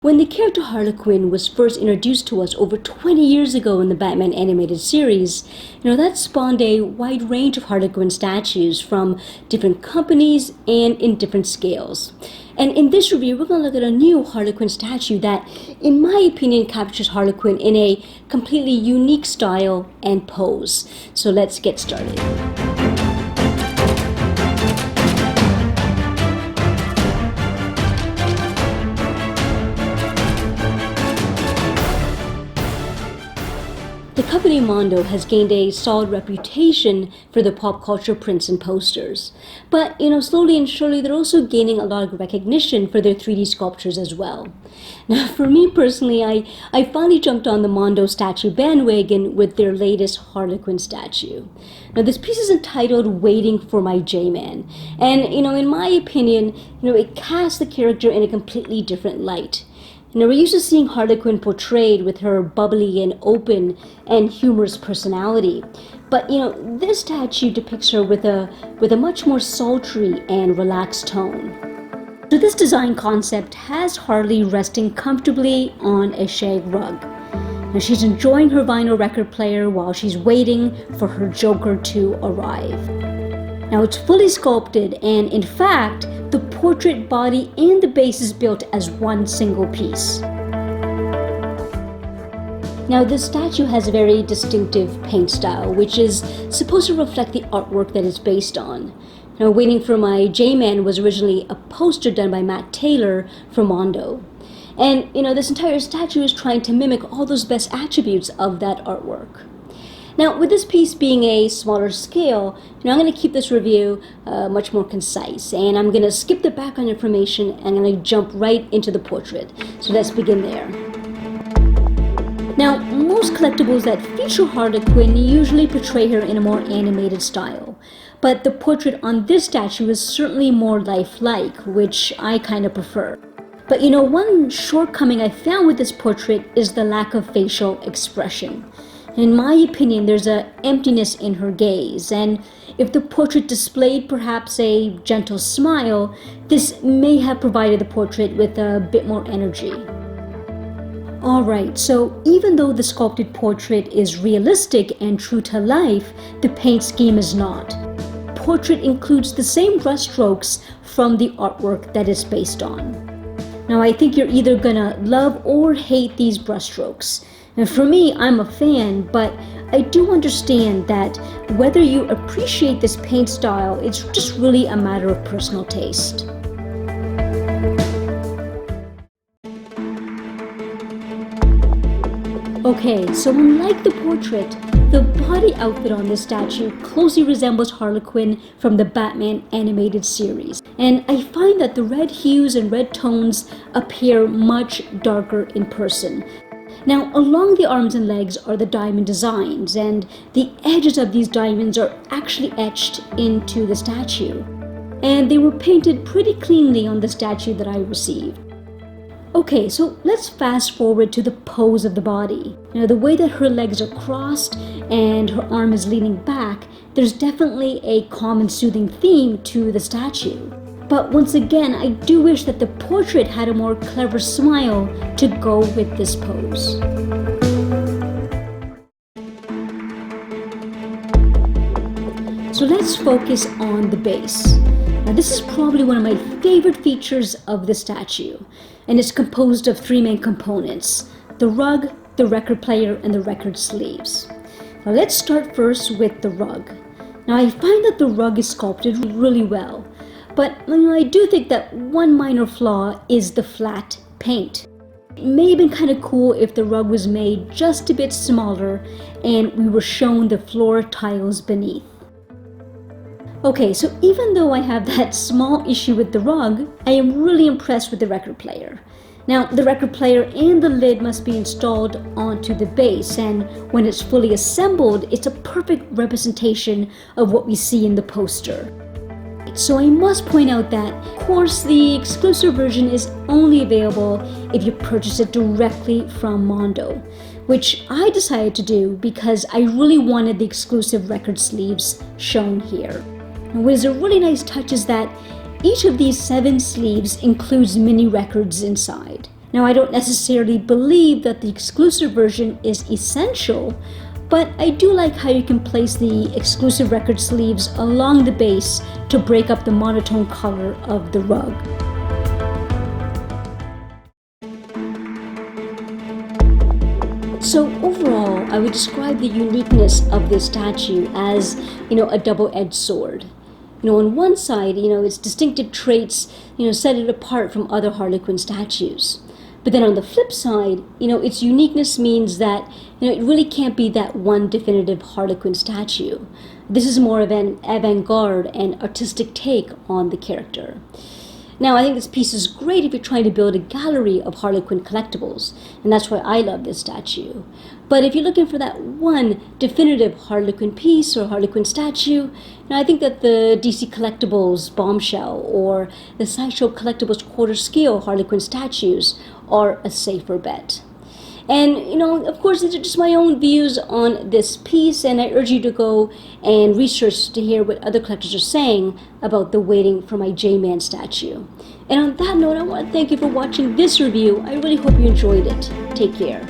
When the character Harley Quinn was first introduced to us over 20 years ago in the Batman animated series, that spawned a wide range of Harley Quinn statues from different companies and in different scales. And in this review, we're going to look at a new Harley Quinn statue that, in my opinion, captures Harley Quinn in a completely unique style and pose. So let's get started. The company Mondo has gained a solid reputation for their pop culture prints and posters. But, slowly and surely they're also gaining a lot of recognition for their 3D sculptures as well. Now, for me personally, I finally jumped on the Mondo statue bandwagon with their latest Harley Quinn statue. Now, this piece is entitled Waiting for My J-Man. And, in my opinion, it casts the character in a completely different light. We're used to seeing Harley Quinn portrayed with her bubbly and open and humorous personality. But, this statue depicts her with a much more sultry and relaxed tone. So this design concept has Harley resting comfortably on a shag rug. Now she's enjoying her vinyl record player while she's waiting for her Joker to arrive. Now it's fully sculpted, and in fact, the portrait body and the base is built as one single piece. Now this statue has a very distinctive paint style, which is supposed to reflect the artwork that it's based on. Now, Waiting for My J-Man was originally a poster done by Matt Taylor for Mondo. And, this entire statue is trying to mimic all those best attributes of that artwork. Now, with this piece being a smaller scale, I'm going to keep this review much more concise, and I'm going to skip the background information and I'm going to jump right into the portrait. So let's begin there. Now, most collectibles that feature Harley Quinn usually portray her in a more animated style, but the portrait on this statue is certainly more lifelike, which I kind of prefer. But one shortcoming I found with this portrait is the lack of facial expression. In my opinion, there's an emptiness in her gaze, and if the portrait displayed perhaps a gentle smile, this may have provided the portrait with a bit more energy. Alright, so even though the sculpted portrait is realistic and true to life, the paint scheme is not. Portrait includes the same brushstrokes from the artwork that it's based on. Now I think you're either gonna love or hate these brushstrokes. And for me, I'm a fan, but I do understand that whether you appreciate this paint style, it's just really a matter of personal taste. Okay, so unlike the portrait, the body outfit on this statue closely resembles Harley Quinn from the Batman animated series. And I find that the red hues and red tones appear much darker in person. Now, along the arms and legs are the diamond designs, and the edges of these diamonds are actually etched into the statue. And they were painted pretty cleanly on the statue that I received. Okay, so let's fast forward to the pose of the body. The way that her legs are crossed and her arm is leaning back, there's definitely a calm and soothing theme to the statue. But once again, I do wish that the portrait had a more clever smile to go with this pose. So let's focus on the base. Now this is probably one of my favorite features of the statue, and it's composed of three main components: the rug, the record player, and the record sleeves. Now let's start first with the rug. Now I find that the rug is sculpted really well. But I do think that one minor flaw is the flat paint. It may have been kind of cool if the rug was made just a bit smaller and we were shown the floor tiles beneath. Okay, so even though I have that small issue with the rug, I am really impressed with the record player. Now, the record player and the lid must be installed onto the base, and when it's fully assembled, it's a perfect representation of what we see in the poster. So I must point out that, of course, the exclusive version is only available if you purchase it directly from Mondo, which I decided to do because I really wanted the exclusive record sleeves shown here. Now, what is a really nice touch is that each of these 7 sleeves includes mini records inside. Now, I don't necessarily believe that the exclusive version is essential, but I do like how you can place the exclusive record sleeves along the base to break up the monotone color of the rug. So overall, I would describe the uniqueness of this statue as, a double-edged sword. On one side, its distinctive traits, set it apart from other Harley Quinn statues. But then on the flip side, its uniqueness means that, it really can't be that one definitive Harley Quinn statue. This is more of an avant-garde and artistic take on the character. Now, I think this piece is great if you're trying to build a gallery of Harley Quinn collectibles, and that's why I love this statue. But if you're looking for that one definitive Harley Quinn piece or Harley Quinn statue, I think that the DC Collectibles Bombshell or the Sideshow Collectibles Quarter Scale Harley Quinn statues are a safer bet. And, of course, these are just my own views on this piece, and I urge you to go and research to hear what other collectors are saying about the Waiting for My J-Man statue. And on that note, I want to thank you for watching this review. I really hope you enjoyed it. Take care.